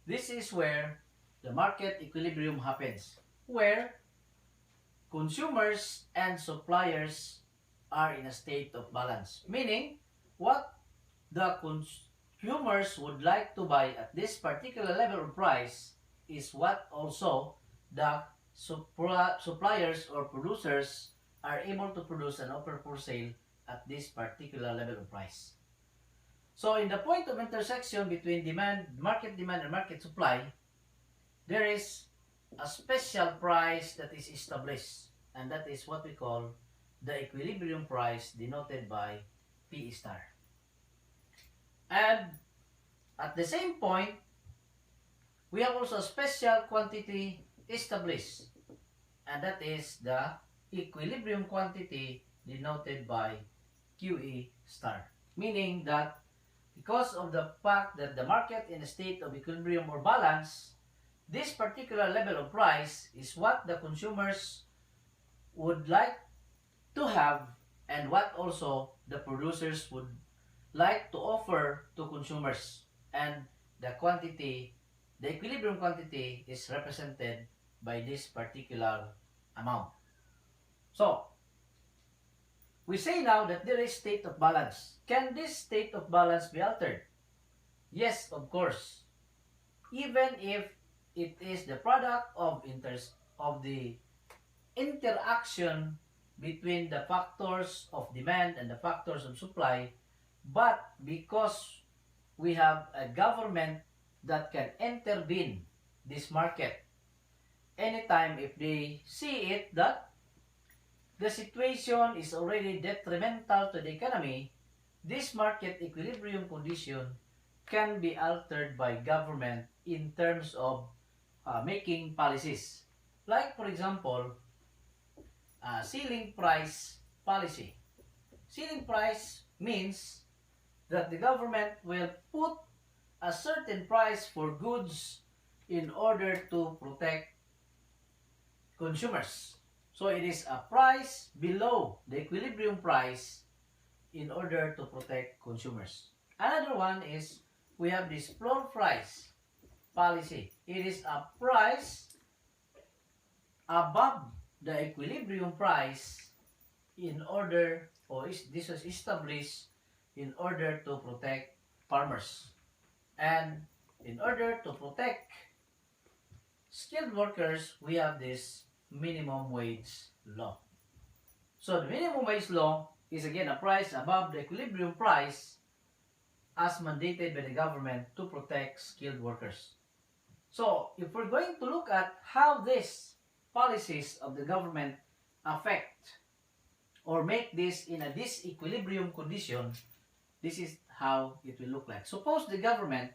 This is where the market equilibrium happens, where consumers and suppliers are in a state of balance. Meaning, what the consumers would like to buy at this particular level of price is what also the suppliers or producers are able to produce and offer for sale at this particular level of price. So in the point of intersection between market demand and market supply, there is a special price that is established, and that is what we call the equilibrium price, denoted by P star. And at the same point, we have also a special quantity established, and that is the equilibrium quantity, denoted by QE star. Meaning that because of the fact that the market in a state of equilibrium or balance, this particular level of price is what the consumers would like to have and what also the producers would like to offer to consumers. And the quantity, the equilibrium quantity, is represented by this particular amount. So, we say now that there is state of balance. Can this state of balance be altered? Yes, of course. Even if it is the product of the interaction between the factors of demand and the factors of supply, but because we have a government that can intervene this market anytime if they see it that the situation is already detrimental to the economy, this market equilibrium condition can be altered by government in terms of making policies. Like, for example, ceiling price policy. Ceiling price means that the government will put a certain price for goods in order to protect consumers. So it is a price below the equilibrium price in order to protect consumers. Another one is we have this floor price policy. It is a price above the equilibrium price in order, or this was established in order to protect farmers. And in order to protect skilled workers, we have this minimum wage law. So the minimum wage law is again a price above the equilibrium price as mandated by the government to protect skilled workers. So if we're going to look at how these policies of the government affect or make this in a disequilibrium condition, this is how it will look like. Suppose the government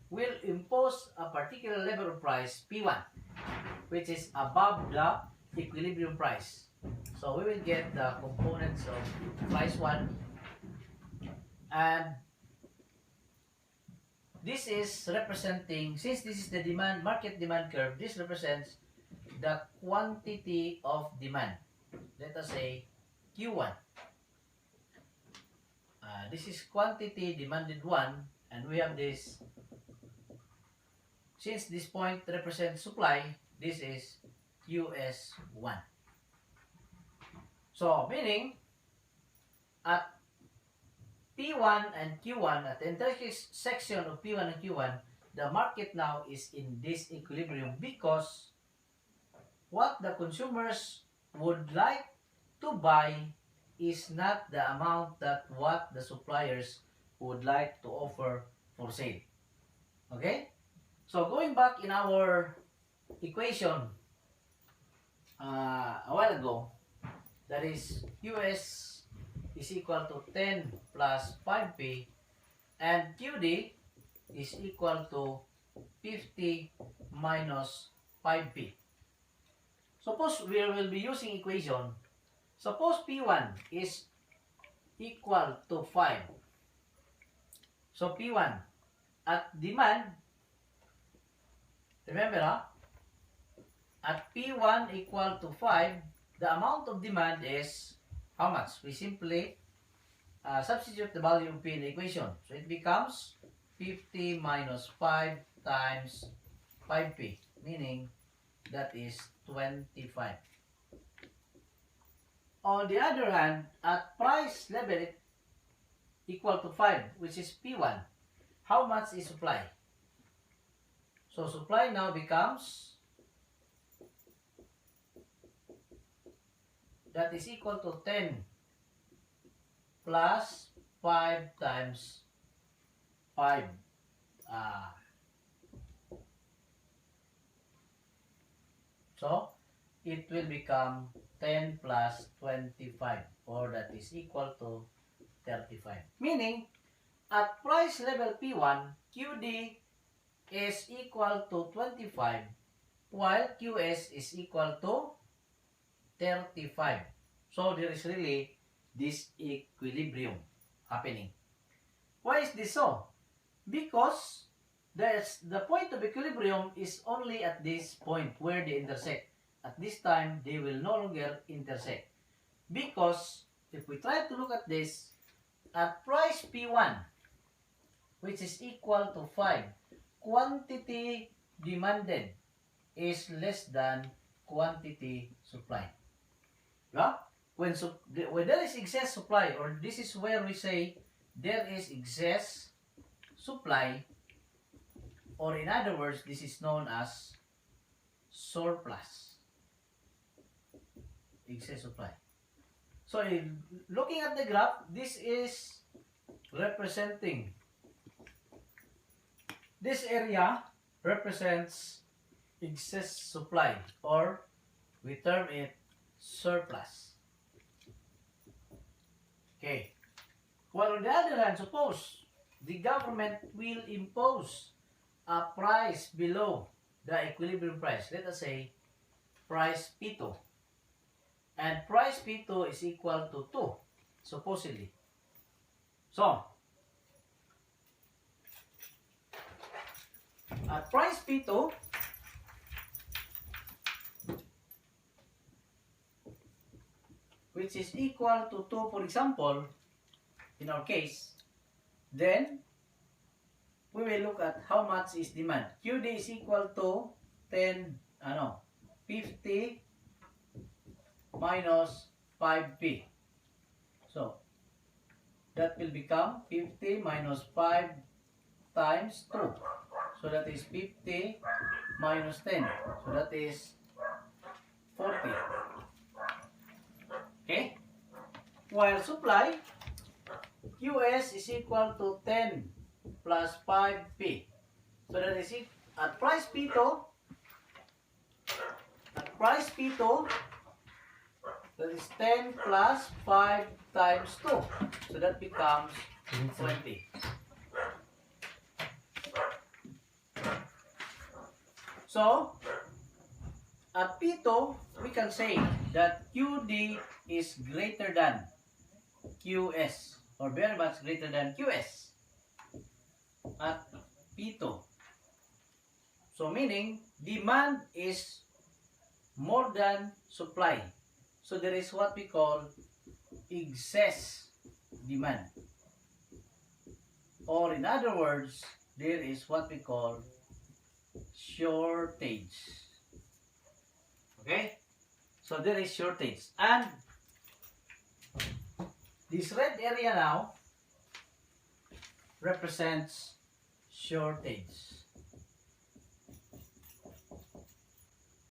will impose a particular level of price, P1, which is above the equilibrium price. So we will get the components of price 1, and this is representing, since this is the market demand curve, this represents the quantity of demand. Let us say Q1. This is quantity demanded 1, and we have this, since this point represents supply, this is QS1. So, meaning, at P1 and Q1, at the intersection of P1 and Q1, the market now is in disequilibrium because what the consumers would like to buy is not the amount that what the suppliers would like to offer for sale. Okay? So, going back in our equation a while ago, that is QS is equal to 10 plus 5P, and QD is equal to 50 minus 5P. Suppose we will be using equation. Suppose P1 is equal to 5. So P1 at demand, remember at P1 equal to 5, the amount of demand is how much? We simply substitute the value of P in the equation. So it becomes 50 minus 5 times 5p, meaning that is 25. On the other hand, at price level equal to 5, which is P1, how much is supply? So supply now becomes, that is equal to 10 plus 5 times 5. So it will become 10 plus 25, or that is equal to 35. Meaning, at price level P1, QD is equal to 25, while QS is equal to 35. So there is really this equilibrium happening. Why is this so? Because the point of equilibrium is only at this point where they intersect. At this time, they will no longer intersect. Because if we try to look at this, at price P1, which is equal to 5, quantity demanded is less than quantity supplied. Yeah? When there is excess supply, or this is where we say there is excess supply, or in other words, this is known as surplus. Excess supply. So, looking at the graph, this is representing, this area represents excess supply, or we term it surplus. Okay. While on the other hand, suppose the government will impose a price below the equilibrium price. Let us say price P2. And price P2 is equal to 2, supposedly. So, at price P2, which is equal to 2, for example, in our case, then we will look at how much is demand. QD is equal to 50 minus 5P. So, that will become 50 minus 5 times 2. So, that is 50 minus 10. So, that is 40. Okay? While supply, QS is equal to 10 plus 5P. So, that is it. At price P2, that is 10 plus 5 times 2. So that becomes 20. So, at P2, we can say that QD is greater than QS, or very much greater than QS at P2. So meaning, demand is more than supply. So there is what we call excess demand. Or in other words, there is what we call shortage. Okay? So there is shortage. And this red area now represents shortage.